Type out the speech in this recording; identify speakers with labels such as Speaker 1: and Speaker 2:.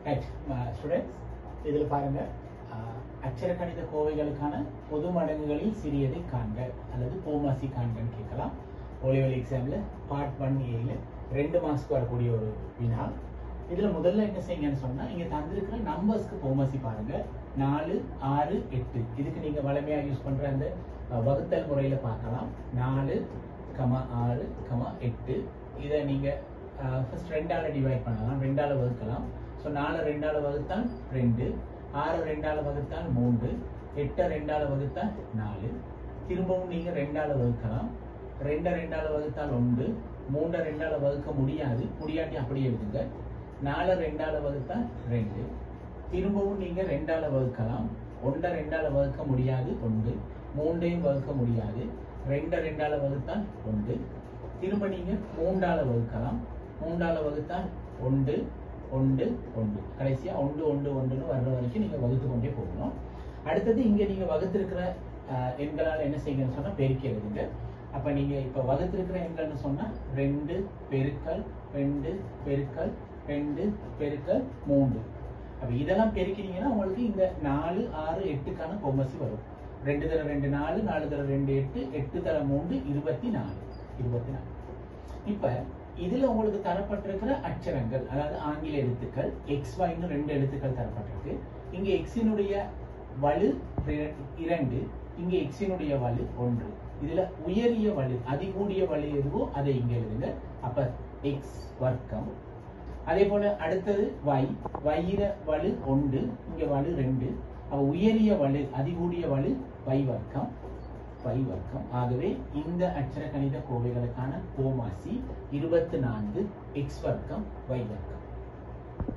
Speaker 1: Right students, இதில் பாருங்க அச்சர கணித கோவைகளுக்கான பொது மடங்குகளில் சிறியதை காண்க அல்லது போமாசி காண்கன்னு கேட்கலாம். ஓலிவல் எக்ஸாமில் பார்ட் 1A 2 மார்க்ஸ்க்கு வரக்கூடிய ஒரு வினா. இதில் முதல்ல என்ன செய்யுங்கன்னு சொன்னால், இங்கே தந்திருக்கிற நம்பர்ஸ்க்கு போமாசி பாருங்க. 4, 6, 8 இதுக்கு நீங்கள் வளமையாக யூஸ் பண்ணுற அந்த வகுத்தல் முறையில் பார்க்கலாம். 4, 6, 8 இதை நீங்கள் ஃபர்ஸ்ட் 2ஆல் டிவைட் பண்ணலாம், 2ஆல் வகுக்கலாம். ஸோ 4 2ஆல் வகுத்தால் 2, 6 2ஆல் வகுத்தால் 3, 8 2ஆல் வகுத்தால் 4. திரும்பவும் நீங்கள் 2ஆல் வகுக்கலாம். 2 2ஆல் வகுத்தால் 1, 3 2ஆல் வகுக்க முடியாட்டி அப்படியே எழுதுங்க. 4 2ஆல் வகுத்தால் 2. திரும்பவும் நீங்கள் 2ஆல் வகுக்கலாம். 1 2ஆல் வகுக்க முடியாது 1, 3ஐயும் வகுக்க முடியாது. 2 2ஆல் வகுத்தால் 1. திரும்ப நீங்கள் 3ஆல் வகுக்கலாம். 3ஆல் வகுத்தால் 1 1 1. கடைசியா 1 1 1ன்னு வர்ற வரைக்கும் நீங்க வகுத்து கொண்டே போகணும். அடுத்தது இங்க நீங்க வகுத்திருக்கிற எண்களால் என்ன செய்யுங்கன்னு சொன்னா பெருக்கி எழுதுங்க. அப்ப நீங்க இப்ப வகுத்திருக்கிற எண்கள்னு சொன்னா 2 பெருக்கல் 2 பெருக்கல் 2 பெருக்கல் 3. அப்ப இதெல்லாம் பெருக்கினீங்கன்னா உங்களுக்கு இந்த 4 6 8க்கான பொம்மசி வரும். 2 தர 2 4, 4 தர 2 8, 8 தர 3 24. இப்ப இதுல உங்களுக்கு தரப்பட்டிருக்கிற அச்சரங்கள், அதாவது ஆங்கில எழுத்துக்கள் XYன்னு 2 எழுத்துக்கள் தரப்பட்டிருக்கு. இங்க Xனுடைய வலு 2, இங்க Xனுடைய வலு 1. இதுல உயரிய வலு, அதிகூடிய வலு எதுவோ அதை இங்க எழுதுங்க. அப்ப X வர்க்கம். அதே போல அடுத்தது Y வலு 1, இங்க வலு 2. அப்ப உயரிய வலு, அதிகூடிய வலு Y வர்க்கம். ஆகவே இந்த அச்சர கணித கோவைகளுக்கான போமாசி 24 X வர்க்கம் Y வர்க்கம்.